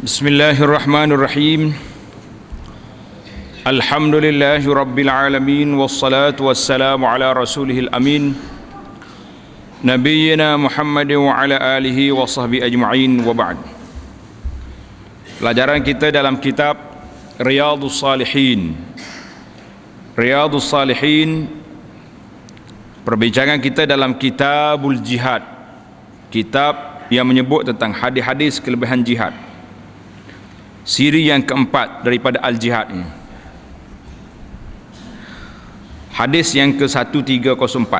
Bismillahirrahmanirrahim. Alhamdulillahi rabbil alamin, wassalatu wassalamu ala rasulihil amin, nabiyyina Muhammad wa ala alihi wa sahbihi ajma'in, wa ba'd. Pelajaran kita dalam kitab Riyadhus Salihin. Riyadhus Salihin, perbincangan kita dalam kitabul jihad, kitab yang menyebut tentang hadis-hadis kelebihan jihad, siri yang keempat daripada Al-Jihad ini. Hadis yang ke-1304.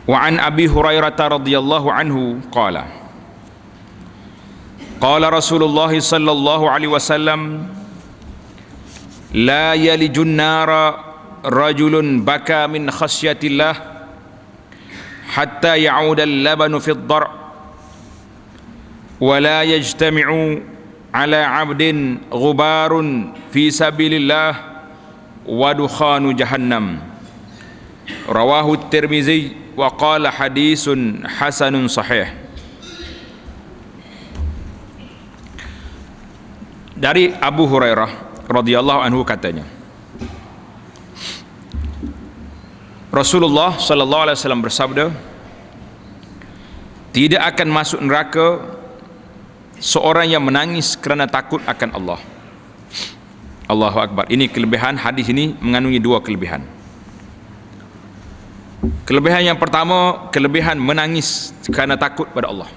Wa an Abi Hurairah radhiyallahu anhu qala qala Rasulullah sallallahu alaihi wasallam la yalijun nara rajulun baka min khasyatillah hatta ya'uda al-labanu fi ad-dar' ولا يجتمع على عبد غبار في سبيل الله ودخان جهنم. رواه الترمذي وقال حديث حسن صحيح. Dari Abu Hurairah radhiyallahu anhu katanya, Rasulullah sallallahu alaihi wasallam bersabda, tidak akan masuk neraka seorang yang menangis kerana takut akan Allah. Allahu Akbar. Ini kelebihan hadis ini, mengandungi dua kelebihan. Kelebihan yang pertama, kelebihan menangis kerana takut pada Allah,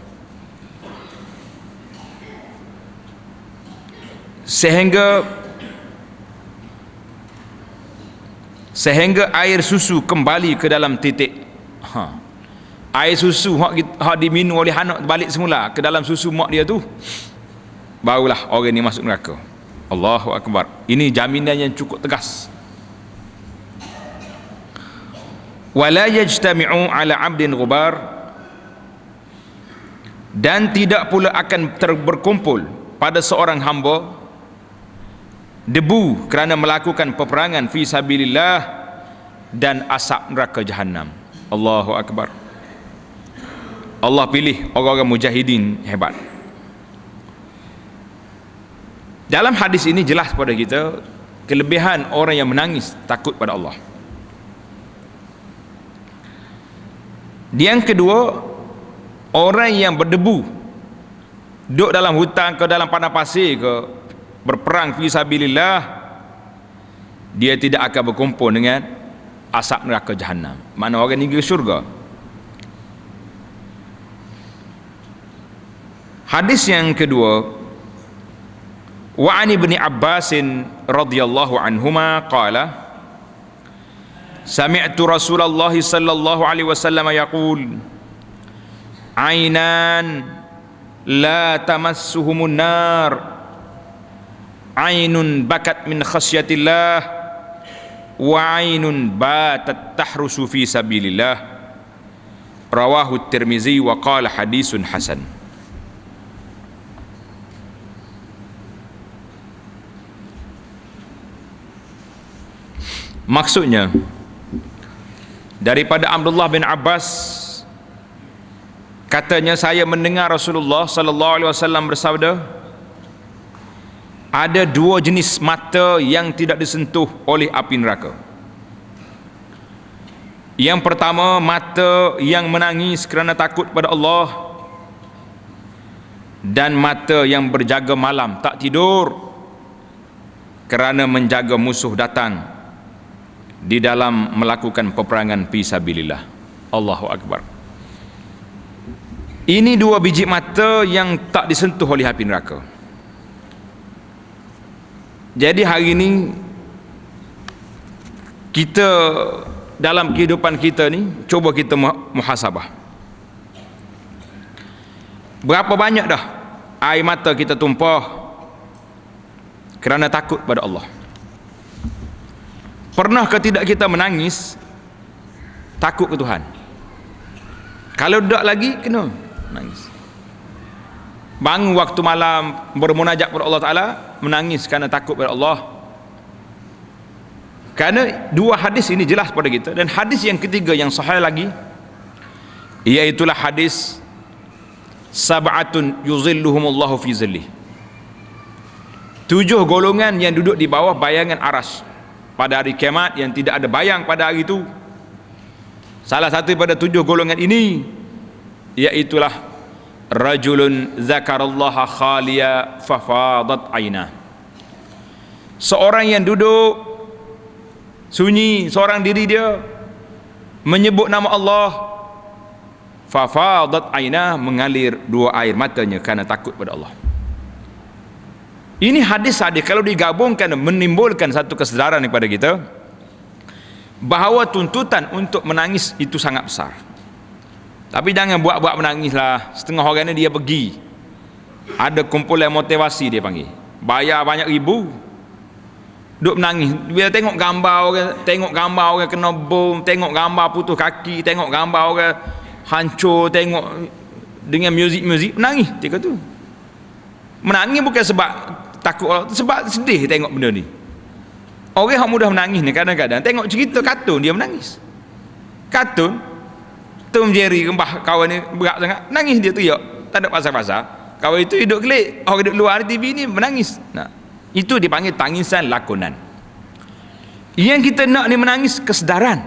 sehingga air susu kembali ke dalam titik. Air susu hak diminum oleh anak balik semula ke dalam susu mak dia tu, barulah orang ni masuk neraka. Allahu Akbar. Ini jaminan yang cukup tegas. Wala yajtami'u ala 'abdin ghubar, dan tidak pula akan berkumpul pada seorang hamba debu kerana melakukan peperangan fi sabilillah dan asap neraka Jahannam. Allahu Akbar. Allah pilih orang-orang mujahidin hebat. Dalam hadis ini jelas kepada kita kelebihan orang yang menangis takut pada Allah. Yang kedua, orang yang berdebu, duduk dalam hutan ke dalam padang pasir ke, berperang fi sabilillah, dia tidak akan berkumpul dengan asap neraka Jahannam. Mana orang ni ke syurga. Hadis yang kedua, wa an ibni Abbas radhiyallahu anhuma qala sami'tu Rasulullah sallallahu alaihi wasallam yaqul ainan la tamassuhumun nar ainun bakat min khasyatillah wa ainun batat tahrusu fi sabilillah. Rawahu at-Tirmizi wa qala hadisun hasan. Maksudnya, daripada Abdullah bin Abbas katanya, saya mendengar Rasulullah sallallahu alaihi wasallam bersabda, ada dua jenis mata yang tidak disentuh oleh api neraka. Yang pertama, mata yang menangis kerana takut pada Allah, dan mata yang berjaga malam tak tidur kerana menjaga musuh datang di dalam melakukan peperangan fi sabilillah. Allahu Akbar. Ini dua biji mata yang tak disentuh oleh api neraka. Jadi hari ini kita dalam kehidupan kita ni, cuba kita muhasabah. Berapa banyak dah air mata kita tumpah kerana takut pada Allah? Pernah ke tidak kita menangis takut ke Tuhan? Kalau tak lagi, kena menangis. Bangun waktu malam bermunajat kepada Allah Ta'ala, menangis kerana takut pada Allah. Kerana dua hadis ini jelas pada kita. Dan hadis yang ketiga yang sahih lagi, iaitulah hadis sab'atun yuzilluhumullahu fi zillih. 7 golongan yang duduk di bawah bayangan aras pada hari kiamat, yang tidak ada bayang pada hari itu. Salah satu daripada 7 golongan ini iaitulah rajulun zakarallaha khaliya fafadat aina. Seorang yang duduk sunyi seorang diri dia, menyebut nama Allah, fafadat aina, mengalir 2 air matanya kerana takut pada Allah. Ini hadis-hadis kalau digabungkan menimbulkan satu kesedaran kepada kita bahawa tuntutan untuk menangis itu sangat besar. Tapi jangan buat-buat menangis lah. Setengah orang ni dia pergi, ada kumpulan motivasi dia panggil, bayar banyak ribu, duk menangis. Bila tengok gambar orang kena bom, tengok gambar putus kaki, tengok gambar orang hancur, tengok dengan muzik-muzik, menangis ketika tu. Menangis bukan sebab takut Allah, sebab sedih tengok benda ni. Orang yang mudah menangis ni kadang-kadang tengok cerita kartun dia menangis. Kartun Tom Jerry kembah kawan ni berat sangat, nangis dia teriak, tak ada pasal-pasal. Kawan itu hidup kelik, orang duduk luar di TV ni menangis. Nah, itu dipanggil tangisan lakonan. Yang kita nak ni menangis kesedaran.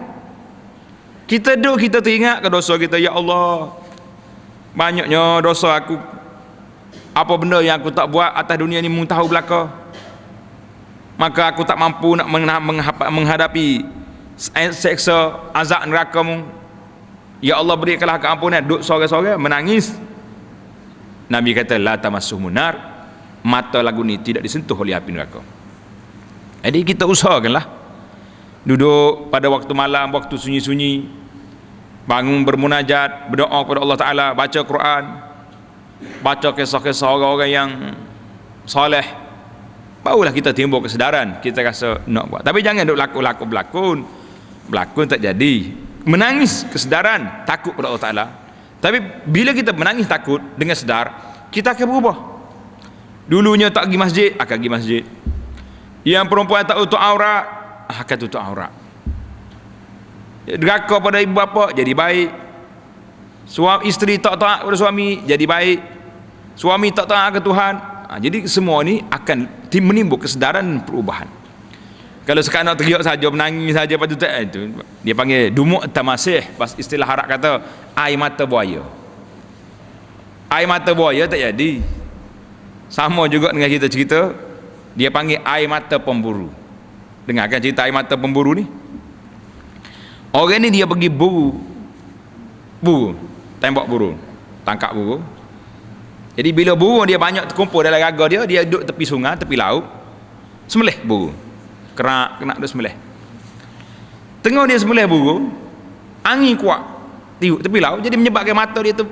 Kita duduk, kita teringat ke dosa kita, ya Allah, banyaknya dosa aku, apa benda yang aku tak buat atas dunia ni mu tahu belaka, maka aku tak mampu nak menghadapi seksa azab neraka mu. Ya Allah, berikanlah keampunan. Duduk sore-sore menangis. Nabi kata la tamassuhun nar, mata lagu ni tidak disentuh oleh api neraka. Jadi kita usahakanlah duduk pada waktu malam, waktu sunyi-sunyi, bangun bermunajat, berdoa kepada Allah Ta'ala, baca Quran, baca kisah-kisah orang-orang yang soleh, barulah kita timbul kesedaran, kita rasa nak buat. Tapi jangan duk berlakon tak jadi. Menangis kesedaran, takut kepada Allah Ta'ala. Tapi bila kita menangis takut dengan sedar, kita akan berubah. Dulunya tak pergi masjid, akan pergi masjid. Yang perempuan tak tutup aurat, akan tutup aurat. Deraka pada ibu bapa, jadi baik. Isteri tak taat kepada suami, jadi baik. Suami tak taat ke Tuhan. Jadi semua ni akan menimbul kesedaran dan perubahan. Kalau sekarang nak teriak saja, menangis saja, pada itu dia panggil dumuk tamasih. Pas istilah Arab kata air mata buaya. Air mata buaya tak jadi. Sama juga dengan kita cerita, dia panggil air mata pemburu. Dengarkan cerita air mata pemburu ni. Orang ni dia pergi buru, tembak buru, tangkap buru. Jadi bila buru dia banyak terkumpul dalam raga dia, dia duduk tepi sungai, tepi laut, sembelih buru. Kena dia sembelih. Tengah dia sembelih buru, angin kuat tiup tepi laut, jadi menyebabkan mata dia tu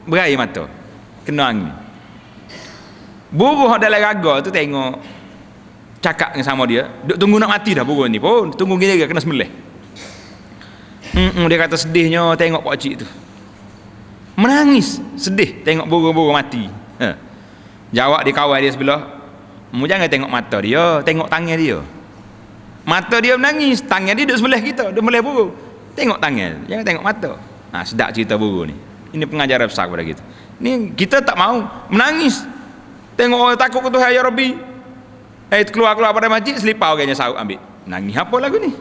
berair mata, kena angin. Buru dalam raga tu tengok, cakap dengan sama dia, duk tunggu nak mati dah buru ni pun, tunggu gila kena sembelih. Dia kata sedihnya tengok pak cik tu, menangis sedih tengok buru-buru mati. Jawab dia kawan dia sebelah, mu jangan tengok mata dia, tengok tangan dia. Mata dia menangis, tangan dia duduk sebelah kita, duduk sebelah buru. Tengok tangan, jangan tengok mata. Sedap cerita buru ni. Ini pengajaran besar kepada kita. Ni kita tak mau menangis. Tengok orang takut ke Tuhan, ya Rabbi. Keluar-keluar pada masjid, selipar orangnya sahut ambil. Nangis apa lagu ni?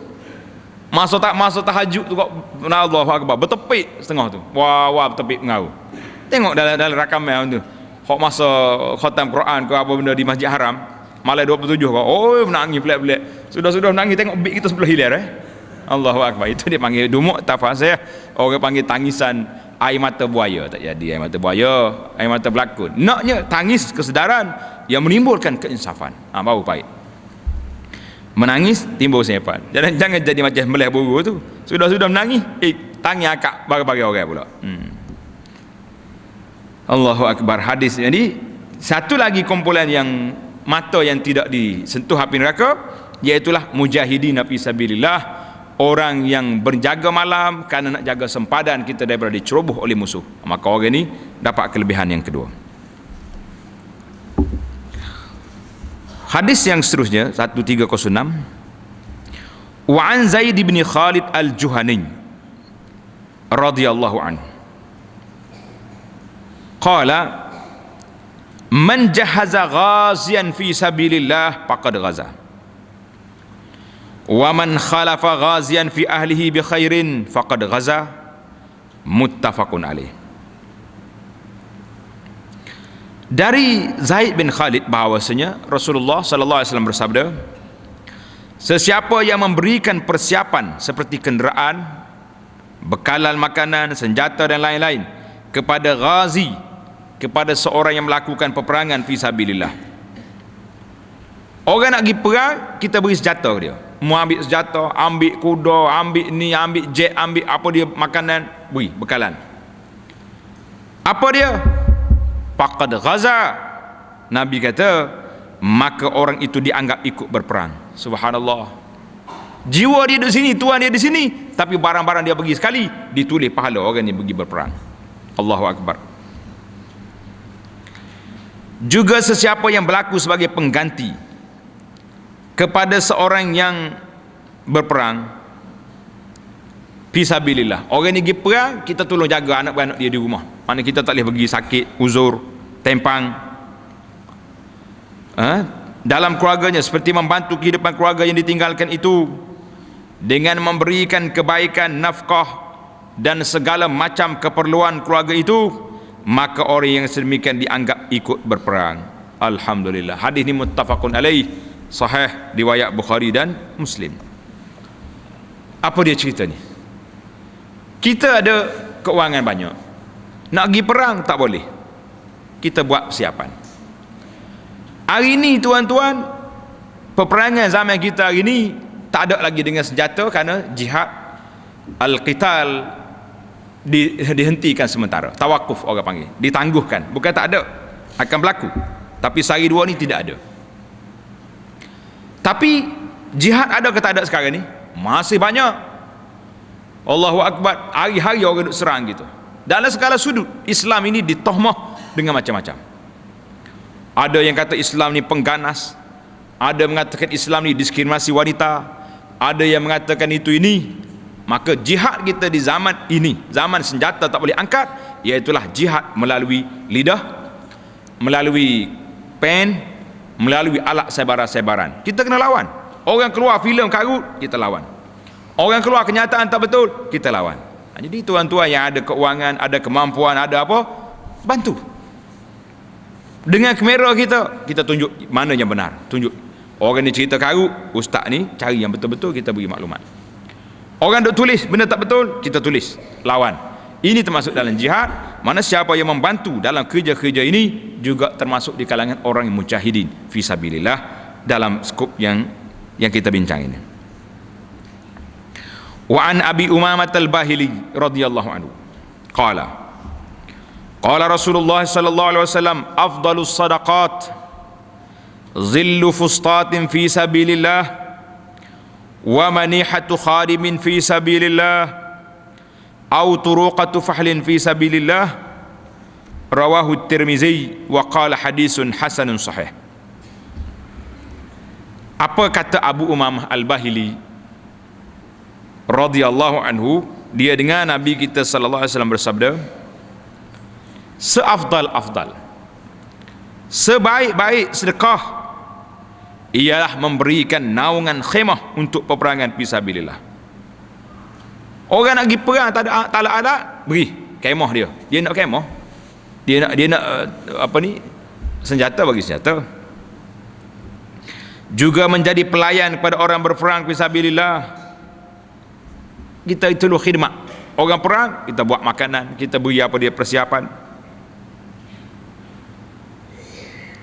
Masa tahajud tu kok, Allahu Akbar, bertepik setengah tu. Wah, bertepik mengaru. Tengok dalam rakaman tu. Hak masa khatam Quran ke apa benda di Masjid Haram, malam 27 kau, menangis pelik-pelik. Sudah menangis, tengok beg kita sebelah hilir Allahu Akbar. Itu dia panggil dumuk tafasih. Orang panggil tangisan air mata buaya. Tak jadi air mata buaya, air mata berlakon. Naknya tangis kesedaran yang menimbulkan keinsafan. Baru baik. Menangis timbul sepan. Jangan jadi macam meleh buru tu. Sudah menangis, tangis akak bagi orang pula. Allahu Akbar. Hadis. Jadi satu lagi kumpulan yang mata yang tidak disentuh api neraka, iaitulah mujahidin fi sabilillah, orang yang berjaga malam kerana nak jaga sempadan kita daripada diceroboh oleh musuh. Maka orang ini dapat kelebihan yang kedua. Hadis yang seterusnya 1306, wa an Zaid bin Khalid al-Juhani radhiyallahu anhu qala man jahaza ghaziyan fi sabilillah faqad ghaza wa man khalafa ghaziyan fi ahlihi bi khairin faqad ghaza, muttafaqun alaih. Dari Zaid bin Khalid bahawasanya Rasulullah sallallahu alaihi wasallam bersabda, sesiapa yang memberikan persiapan seperti kenderaan, bekalan makanan, senjata dan lain-lain kepada ghazi, kepada seorang yang melakukan peperangan fi sabilillah. Orang nak pergi perang, kita beri senjata ke dia. Mau ambil senjata, ambil kuda, ambil ni, ambil jet, ambil apa dia, makanan, beri bekalan. Apa dia? Faqad ghaza. Nabi kata, maka orang itu dianggap ikut berperang. Subhanallah. Jiwa dia di sini, tuan dia di sini, tapi barang-barang dia pergi sekali, ditulis pahala orang yang pergi berperang. Allahu Akbar. Juga sesiapa yang berlaku sebagai pengganti kepada seorang yang berperang fisabilillah. Orang ni pergi perang, kita tolong jaga anak-anak dia di rumah. Mana kita tak boleh pergi sakit, uzur, tempang. Dalam keluarganya, seperti membantu kehidupan keluarga yang ditinggalkan itu dengan memberikan kebaikan, nafkah dan segala macam keperluan keluarga itu, maka orang yang sedemikian dianggap ikut berperang. Alhamdulillah. Hadis ini muttafaqun alaih, sahih riwayat Bukhari dan Muslim. Apa dia cerita ni? Kita ada keuangan banyak, nak pergi perang tak boleh, kita buat persiapan. Hari ni tuan-tuan, peperangan zaman kita hari ni tak ada lagi dengan senjata, kerana jihad al-qital dihentikan sementara, tawakuf orang panggil, ditangguhkan. Bukan tak ada, akan berlaku, tapi sehari dua ni tidak ada. Tapi jihad ada ke tak ada sekarang ni? Masih banyak. Allahu Akbar, hari-hari orang duk serang gitu. Dalam segala sudut Islam ini ditohmah dengan macam-macam. Ada yang kata Islam ni pengganas, ada mengatakan Islam ni diskriminasi wanita, ada yang mengatakan itu ini. Maka jihad kita di zaman ini, zaman senjata tak boleh angkat, iaitulah jihad melalui lidah, melalui pen, melalui alat sebaran-sebaran. Kita kena lawan. Orang keluar filem karut, kita lawan. Orang keluar kenyataan tak betul, kita lawan. Jadi tuan-tuan yang ada keuangan, ada kemampuan, ada apa, bantu. Dengan kamera kita tunjuk mana yang benar. Tunjuk orang ni cerita karut, ustaz ni cari yang betul-betul, kita beri maklumat. Orang duk tulis benda tak betul, kita tulis, lawan. Ini termasuk dalam jihad. Mana siapa yang membantu dalam kerja-kerja ini juga termasuk di kalangan orang yang mujahidin fisabilillah dalam skop yang kita bincang ini. Wa an Abi Umamah al-Bahili radhiyallahu anhu qala Rasulullah sallallahu alaihi wasallam afdalus sadaqat zillu fustatin fi sabilillah wa manihatu khadimin fi sabilillah aw turuqatu fahlin fi sabilillah, rawahu at-Tirmizi wa qala hadisun hasanun sahih. Apa kata Abu Umamah al-Bahili radhiyallahu anhu? Dia dengar Nabi kita sallallahu alaihi wasallam bersabda, seafdal-afdal, sebaik-baik sedekah ialah memberikan naungan khemah untuk peperangan fisabilillah. Orang nak pergi perang tak ada alat, beri kemah dia. Dia nak kemah, dia nak apa ni, senjata, bagi senjata. Juga menjadi pelayan kepada orang berperang fisabilillah. Kita itu lu khidmat. Orang perang, kita buat makanan, kita beri apa dia persiapan.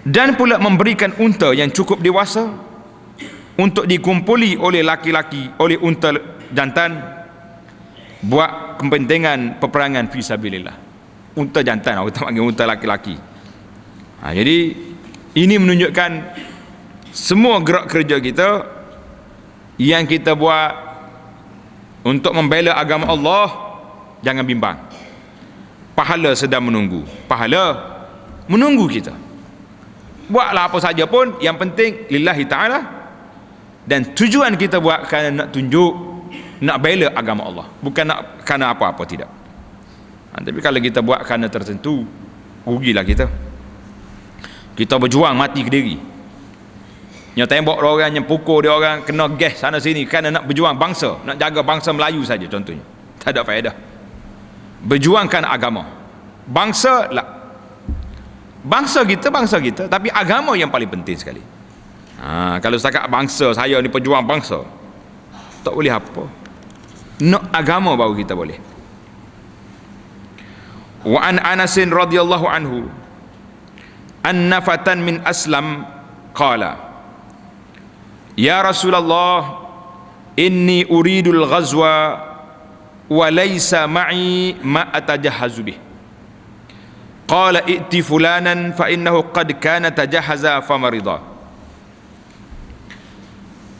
Dan pula memberikan unta yang cukup dewasa untuk dikumpuli oleh laki-laki, oleh unta jantan, buat kepentingan peperangan fisabilillah. Unta jantan, orang tak panggil unta laki-laki. Jadi ini menunjukkan semua gerak kerja kita yang kita buat untuk membela agama Allah, jangan bimbang. Pahala sedang menunggu. Pahala menunggu kita. Buatlah apa saja pun, yang penting lillahi ta'ala. Dan tujuan kita buat kerana nak tunjuk, nak bela agama Allah, bukan nak kerana apa-apa, tidak. Tapi kalau kita buat kerana tertentu, rugilah kita. Kita berjuang mati ke diri, yang tembok dia orang, yang pukul dia orang, kena gas sana sini, kerana nak berjuang bangsa, nak jaga bangsa Melayu saja contohnya. Tak ada faedah. Berjuangkan agama. Bangsa lah, bangsa kita, tapi agama yang paling penting sekali. Kalau setakat bangsa, saya ni pejuang bangsa, tak boleh apa. Nak agama baru kita boleh. Wa an Anas radhiyallahu anhu anna fatan min Aslam qala ya Rasulullah inni uridul ghazwa wa laysa ma'i ma atajahhazu bih qala i'ti fulanan fa innahu qad kana tajahhaza famarida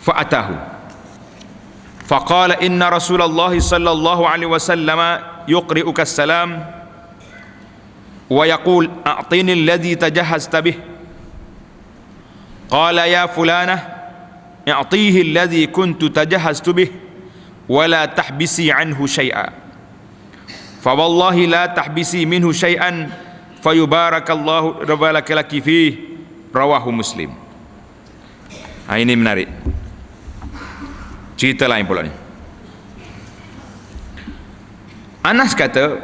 fa atahu faqala inna Rasulullah sallallahu alaihi wasallam yuqri'uka as-salam wa yaqul a'tini alladhi tajahhazta bih qala ya fulanah a'tihi alladhi kuntu tajahhaztu bih wa la tahbisi anhu shay'a fa wallahi la tahbisi minhu shay'an fayubarakallahu laki fihi rawahu Muslim. Ini menarik, cerita lain pula ni. Anas kata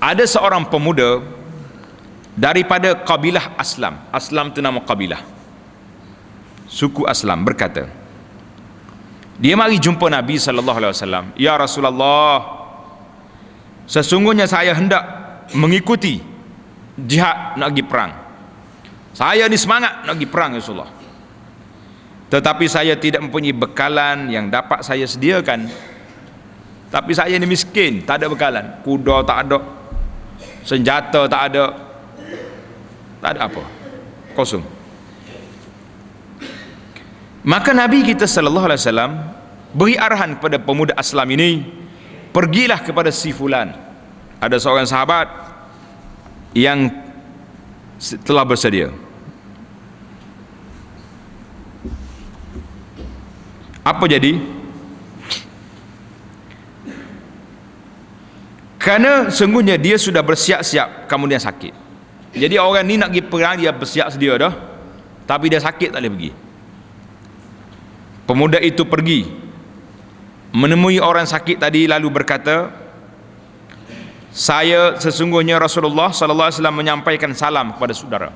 ada seorang pemuda daripada kabilah Aslam. Aslam itu nama kabilah, suku Aslam, berkata, dia mari jumpa Nabi SAW. Ya Rasulullah, sesungguhnya saya hendak mengikuti jihad, nak pergi perang. Saya ni semangat nak pergi perang ya Rasulullah, tetapi saya tidak mempunyai bekalan yang dapat saya sediakan. Tapi saya ni miskin, tak ada bekalan. Kuda tak ada, senjata tak ada apa, kosong. Maka Nabi kita sallallahu alaihi wasallam beri arahan kepada pemuda Aslam ini, pergilah kepada si fulan. Ada seorang sahabat yang telah bersedia. Apa jadi? Kerana sungguhnya dia sudah bersiap-siap, kemudian sakit. Jadi orang ni nak pergi perang, dia bersiap sedia dah, tapi dia sakit, tak boleh pergi. Pemuda itu pergi menemui orang sakit tadi, lalu berkata, saya sesungguhnya Rasulullah sallallahu alaihi wasallam menyampaikan salam kepada saudara.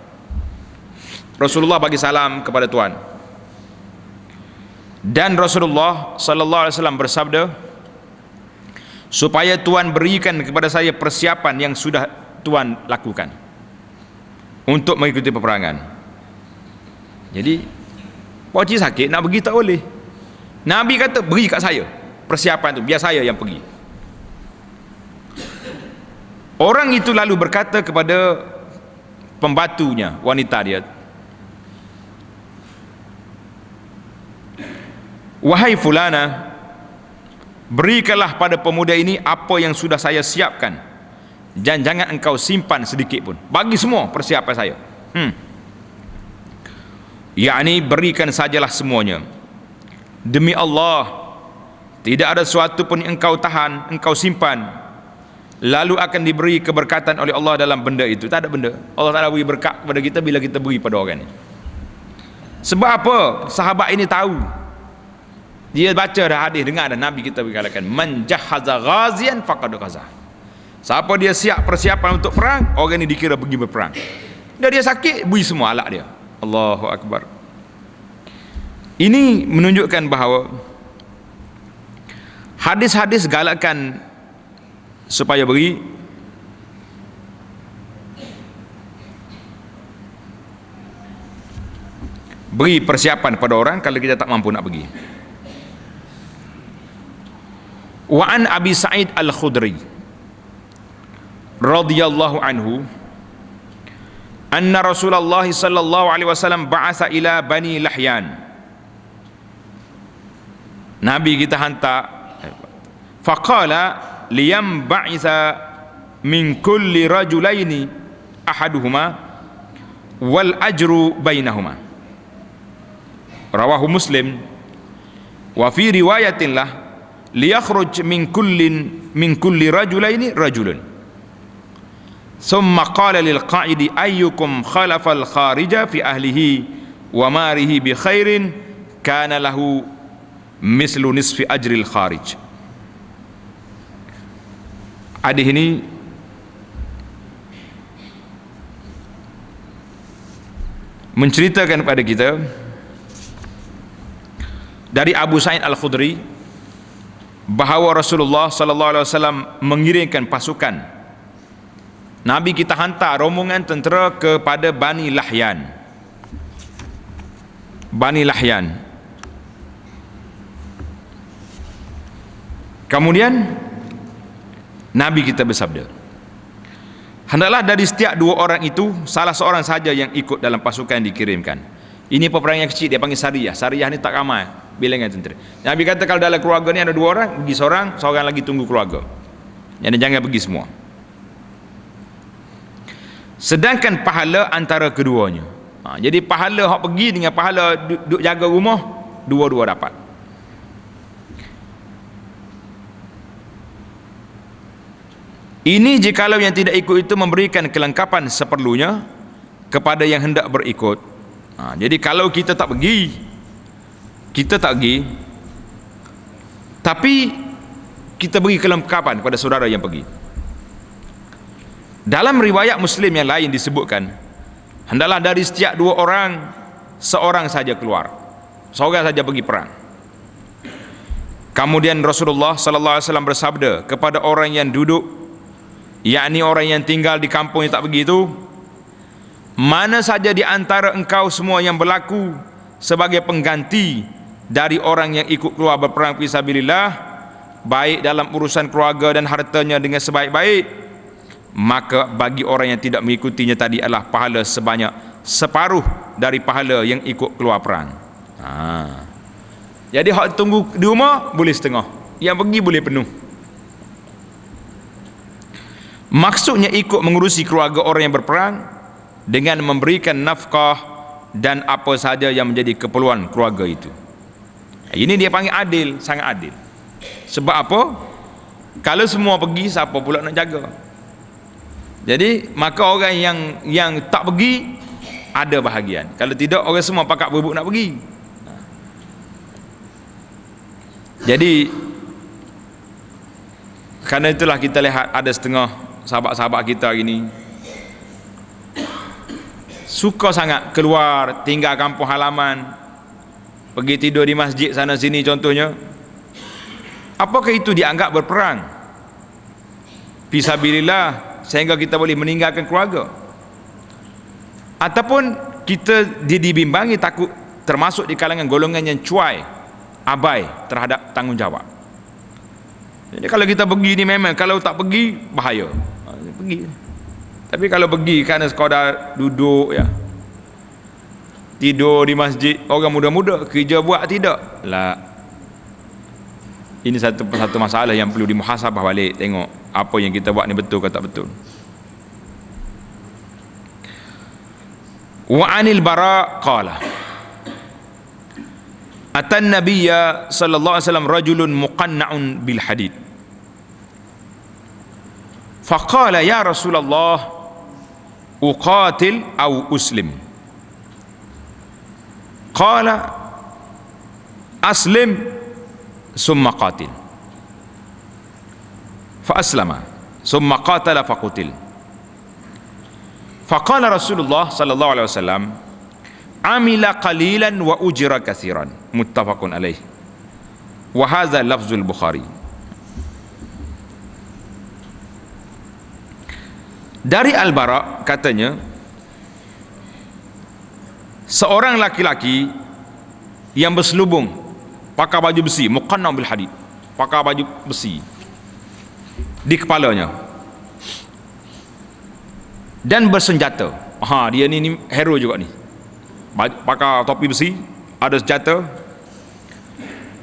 Rasulullah bagi salam kepada Tuan. Dan Rasulullah sallallahu alaihi wasallam bersabda, supaya Tuan berikan kepada saya persiapan yang sudah Tuan lakukan untuk mengikuti peperangan. Jadi pakcik sakit, nak pergi tak boleh. Nabi kata beri kat saya persiapan tu, biar saya yang pergi. Orang itu lalu berkata kepada pembantunya, wanita dia, wahai fulana, berikanlah pada pemuda ini apa yang sudah saya siapkan, dan jangan engkau simpan sedikit pun. Bagi semua persiapan saya. Yakni berikan sajalah semuanya. Demi Allah, tidak ada sesuatu pun yang engkau tahan, engkau simpan, lalu akan diberi keberkatan oleh Allah dalam benda itu. Tak ada benda. Allah Ta'ala beri berkat kepada kita bila kita beri pada orang ini. Sebab apa? Sahabat ini tahu. Dia baca dah hadis, dengar dah Nabi kita berkatakan, man jahaza ghazian faqad ghaza. Siapa dia siap persiapan untuk perang, orang ini dikira pergi berperang. Dan dia sakit, beri semua alat dia. Allahu Akbar. Ini menunjukkan bahawa hadis-hadis galakkan supaya beri persiapan pada orang kalau kita tak mampu nak pergi. Wa an Abi Sa'id Al-Khudri radhiyallahu anhu anna Rasulullah sallallahu alaihi wasallam ba'atha ila Bani Lahyan. Nabi kita hantar, faqala liyam ba'itha min kulli rajulaini ahaduhuma wal ajru bainahuma. Rawahu Muslim. Wa fi riwayatin lah liyakhruj min kulli rajulaini rajulun. Summa qala lil qa'idi ayyukum khalafal kharija fi ahlihi wa marihi bi khairin kana lahu mislu nisfi ajril kharij. Hadis ini menceritakan kepada kita dari Abu Sa'id Al-Khudri bahawa Rasulullah sallallahu alaihi wasallam mengirimkan pasukan. Nabi kita hantar rombongan tentera kepada Bani Lahyan. Bani Lahyan. Kemudian Nabi kita bersabda, hendaklah dari setiap dua orang itu salah seorang saja yang ikut dalam pasukan yang dikirimkan. Ini peperangan yang kecil, dia panggil Sariyah. Sariyah ni tak ramai bilangan tentera. Nabi kata kalau dalam keluarga ni ada dua orang, pergi seorang, seorang lagi tunggu keluarga. Jadi jangan pergi semua. Sedangkan pahala antara keduanya. Jadi pahala hak pergi dengan pahala duduk jaga rumah, dua-dua dapat. Ini jikalau yang tidak ikut itu memberikan kelengkapan seperlunya kepada yang hendak berikut. Jadi kalau kita tak pergi, tapi kita beri kelengkapan kepada saudara yang pergi. Dalam riwayat Muslim yang lain disebutkan, hendaklah dari setiap dua orang seorang saja keluar, seorang saja pergi perang. Kemudian Rasulullah sallallahu alaihi wasallam bersabda kepada orang yang duduk, yakni orang yang tinggal di kampung yang tak begitu, mana saja di antara engkau semua yang berlaku sebagai pengganti dari orang yang ikut keluar berperang fisabilillah, baik dalam urusan keluarga dan hartanya dengan sebaik-baik, maka bagi orang yang tidak mengikutinya tadi adalah pahala sebanyak separuh dari pahala yang ikut keluar perang. Jadi hak tunggu di rumah boleh setengah, yang pergi boleh penuh. Maksudnya ikut mengurusi keluarga orang yang berperang dengan memberikan nafkah dan apa saja yang menjadi keperluan keluarga itu. Ini dia panggil adil, sangat adil. Sebab apa? Kalau semua pergi, siapa pula nak jaga? Jadi maka orang yang tak pergi ada bahagian. Kalau tidak, orang semua pakat berebut nak pergi. Jadi kerana itulah kita lihat ada setengah sahabat-sahabat kita hari ni suka sangat keluar, tinggal kampung halaman, pergi tidur di masjid sana sini contohnya. Apakah itu dianggap berperang fisabilillah sehingga kita boleh meninggalkan keluarga? Ataupun kita dibimbangi takut termasuk di kalangan golongan yang cuai, abai terhadap tanggungjawab. Jadi kalau kita pergi ni memang, kalau tak pergi bahaya. Pergi. Tapi kalau pergi kerana sekadar duduk ya, tidur di masjid, orang muda-muda kerja buat tidak lah. Ini satu masalah yang perlu dimuhasabah balik, tengok apa yang kita buat ni betul ke tak betul. Wa anil Bara qala atan nabiyya sallallahu alaihi wasallam rajulun muqanna'un bil hadid faqala ya Rasulullah uqatil aw uslim, qala aslim summa qatil, fa aslama summa qatala fa qutil. Faqala Rasulullah sallallahu alaihi wasallam amila qalilan wa ujra katsiran, muttafaqun alaih, wa hadza lafzul Bukhari. Dari Al-Bara katanya, seorang laki-laki yang berselubung pakai baju besi, muqanna bil hadid, pakai baju besi di kepalanya dan bersenjata. Dia ni hero juga ni, pakai topi besi, ada senjata,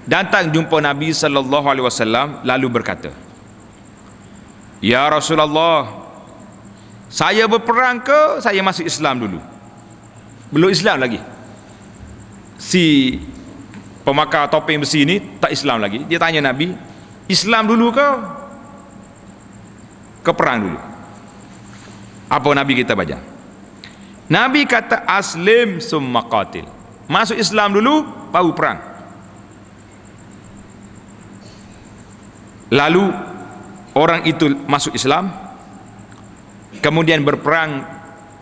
datang jumpa Nabi sallallahu alaihi wasallam lalu berkata, ya Rasulullah, saya berperang ke saya masuk Islam dulu? Belum Islam lagi. Si pemakai topeng besi ni tak Islam lagi. Dia tanya Nabi, Islam dulu ke perang dulu? Apa Nabi kita baca? Nabi kata aslim summa qatil. Masuk Islam dulu baru perang. Lalu orang itu masuk Islam, kemudian berperang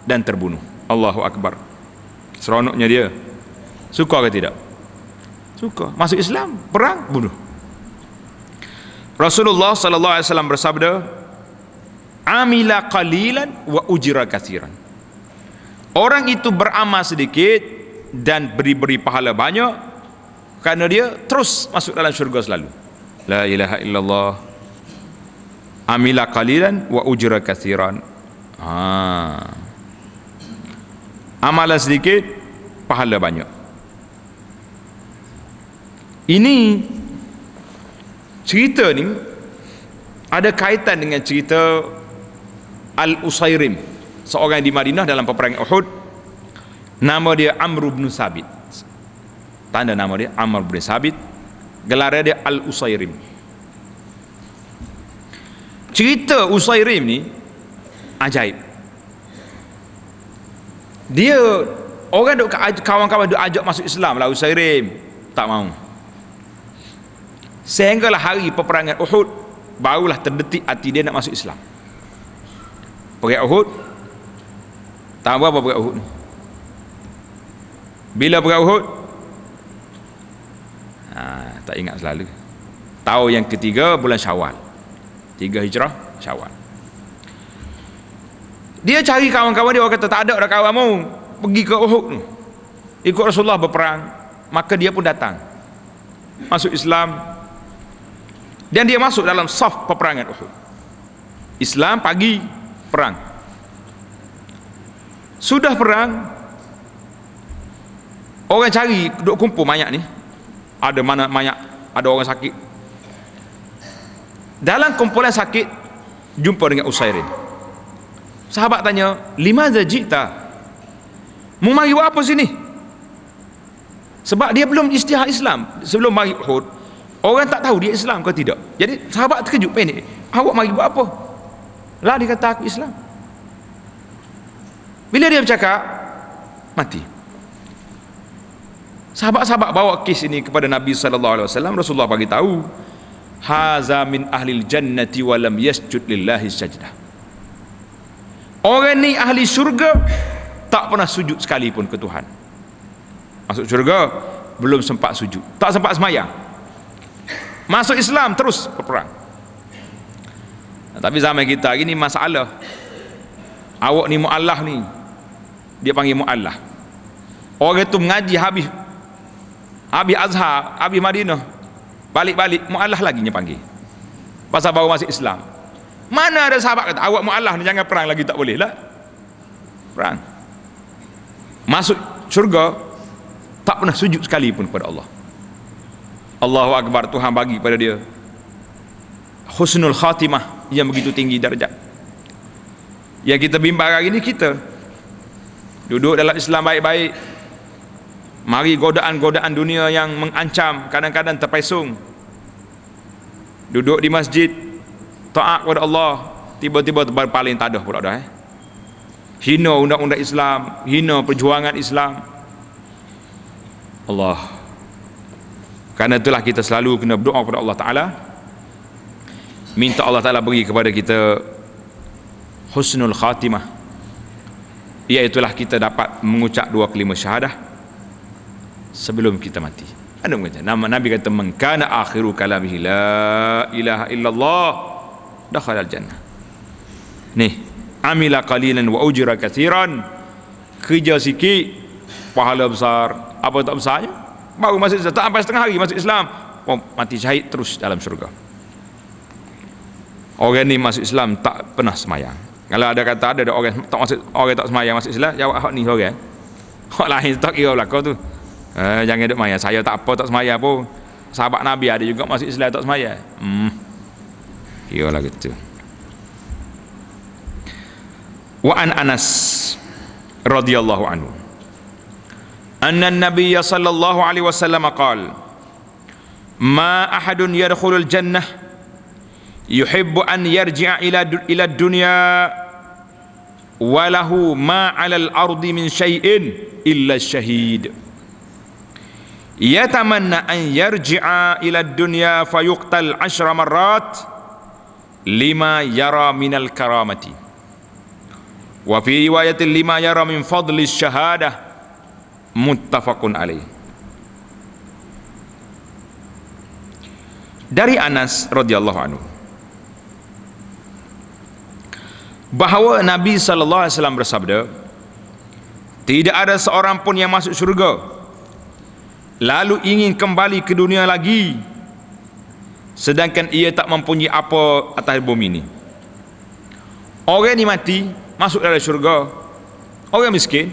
dan terbunuh. Allahu Akbar. Seronoknya dia. Suka ke tidak? Suka. Masuk Islam, perang, bunuh. Rasulullah sallallahu alaihi wasallam bersabda, amila qalilan wa ujira katsiran. Orang itu beramal sedikit dan beri pahala banyak karena dia terus masuk dalam syurga selalu. La ilaha illallah. Amila qalilan wa ujira katsiran. Amalan sedikit, pahala banyak. Ini cerita ni ada kaitan dengan cerita Al-Usairim, seorang di Madinah dalam peperangan Uhud. Nama dia Amr bin Sabit. Tanda nama dia Amr bin Sabit, gelar dia Al-Usairim. Cerita Usairim ni ajaib. Dia orang duk kawan-kawan duk ajak masuk Islam lah. Usairim tak mau. Sehinggalah hari peperangan Uhud, barulah terdetik hati dia nak masuk Islam. Perang Uhud, tahu apa perang Uhud ni? Bila perang Uhud? Tak ingat selalu. Tahun yang ketiga bulan Syawal, 3 Hijrah Syawal. Dia cari kawan-kawan dia, orang kata tak ada dah kawanmu pergi ke Uhud ni, ikut Rasulullah berperang. Maka dia pun datang masuk Islam, dan dia masuk dalam saf peperangan Uhud. Islam pagi perang. Sudah perang, orang cari duk kumpul mayat ni. Ada mana mayat, ada orang sakit. Dalam kumpulan sakit jumpa dengan Usairim. Sahabat tanya, limadza jita? Mu mari buat apa sini? Sebab dia belum istihad Islam. Sebelum mari Uhud, orang tak tahu dia Islam ke tidak. Jadi sahabat terkejut, panik. Awak mari buat apa? Lah dia kata aku Islam. Bila dia bercakap, mati. Sahabat-sahabat bawa kes ini kepada Nabi sallallahu alaihi wasallam. Rasulullah bagi tahu, haza min ahlil jannati wa lam yasjud lillahi sajdah. Orang ni ahli syurga, tak pernah sujud sekalipun ke Tuhan. Masuk syurga, belum sempat sujud, tak sempat semayang. Masuk Islam terus berperang. Tapi zaman kita hari ni masalah. Awak ni mu'allah ni, dia panggil mu'allah. Orang tu mengaji habis Azhar, habis Madinah, balik-balik mu'allah lagi dia panggil, pasal baru masuk Islam. Mana ada sahabat kata awak mu'allah ni jangan perang lagi, tak boleh lah perang. Masuk syurga, tak pernah sujud sekalipun kepada Allah. Allahu Akbar. Tuhan bagi kepada dia husnul khatimah yang begitu tinggi darjat. Yang kita bimbang hari ini, kita duduk dalam Islam baik-baik, mari godaan-godaan dunia yang mengancam, kadang-kadang terpesong. Duduk di masjid taat kepada Allah, tiba-tiba berpaling tadah pula dah. Hina undang-undang Islam, hina perjuangan Islam. Allah. Karena itulah kita selalu kena berdoa kepada Allah Ta'ala, minta Allah Ta'ala beri kepada kita husnul khatimah, iaitulah kita dapat mengucap 2 kalimah syahadah sebelum kita mati. Ada nama Nabi kata, man kana akhiru kalamihi la ilaha illallah dakhala al-jannah. Nih, amila qalilan wa ujra katsiran. Kerja sikit, pahala besar. Apa tak besarnya? Baru masuk Islam, tak sampai setengah hari masuk Islam, mati syahid terus dalam syurga. Orang ni masuk Islam tak pernah semayang. Kalau ada kata ada orang tak masuk, orang tak semayang masuk Islam, jawab hak ni orang. Hak lain tak kira belaka tu. Jangan duk maya, saya tak apa tak semayang pun. Sahabat Nabi ada juga masuk Islam tak semayang. Kira lah gitu. Wa an Anas radhiyallahu anhu anna an-nabiy sallallahu alaihi wasallam qala ma ahadun yadkhulul jannah yuhibbu an yarji'a ila dunya walahu ma 'alal ardi min syai'in illa syahid yatamanna an yarji'a ila dunya fayuqtal 10 marrat lima yara minal karamati wa fi riwayatin lima yara min fadli syahadah muttafaqun alaih. Dari Anas radhiyallahu anhu bahawa Nabi sallallahu alaihi wasallam bersabda, tidak ada seorang pun yang masuk syurga lalu ingin kembali ke dunia lagi sedangkan ia tak mempunyai apa atas bumi ini. Orang ni mati masuk dalam syurga, orang miskin,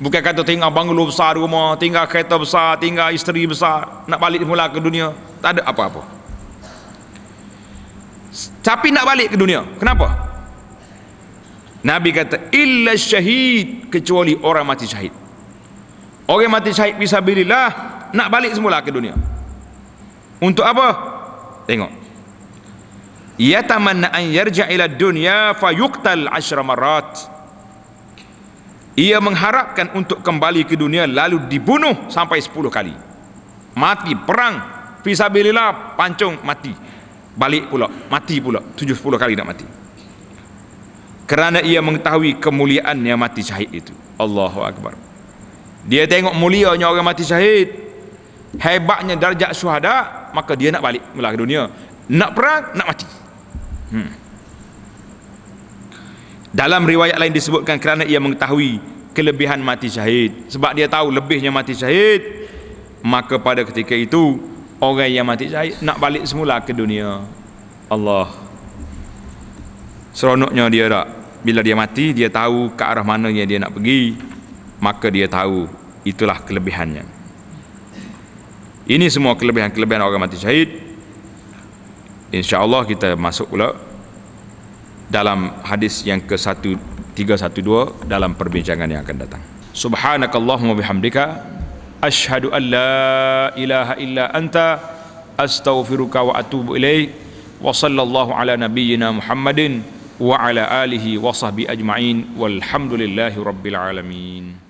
bukan kata tinggal banglo besar rumah, tinggal kereta besar, tinggal isteri besar, nak balik semula ke dunia, tak ada apa-apa. Tapi nak balik ke dunia, kenapa? Nabi kata illa syahid, kecuali orang mati syahid. Orang mati syahid fisabilillah nak balik semula ke dunia. Untuk apa? Tengok. Yatamanna an yarja' ila dunya fayuqtal 10 marrat. Ia mengharapkan untuk kembali ke dunia lalu dibunuh sampai 10 kali. Mati perang fisabilillah, pancung mati. Balik pula, mati pula 70 kali nak mati. Kerana ia mengetahui kemuliaannya mati syahid itu. Allahu Akbar. Dia tengok mulianya orang mati syahid, hebatnya darjat syuhada, maka dia nak balik mula ke dunia, nak perang, nak mati. Dalam riwayat lain disebutkan kerana ia mengetahui kelebihan mati syahid. Sebab dia tahu lebihnya mati syahid, maka pada ketika itu orang yang mati syahid nak balik semula ke dunia. Allah, seronoknya dia tak? Bila dia mati, dia tahu ke arah mana yang dia nak pergi, maka dia tahu itulah kelebihannya. Ini semua kelebihan-kelebihan orang mati syahid. InsyaAllah kita masuk pula dalam hadis yang ke-1312 dalam perbincangan yang akan datang. Subhanakallahumma bihamdika asyhadu an la ilaha illa anta astaghfiruka wa atubu ilaik. Wa sallallahu ala nabiyyina Muhammadin wa ala alihi wa sahbihi ajma'in walhamdulillahi rabbil alamin.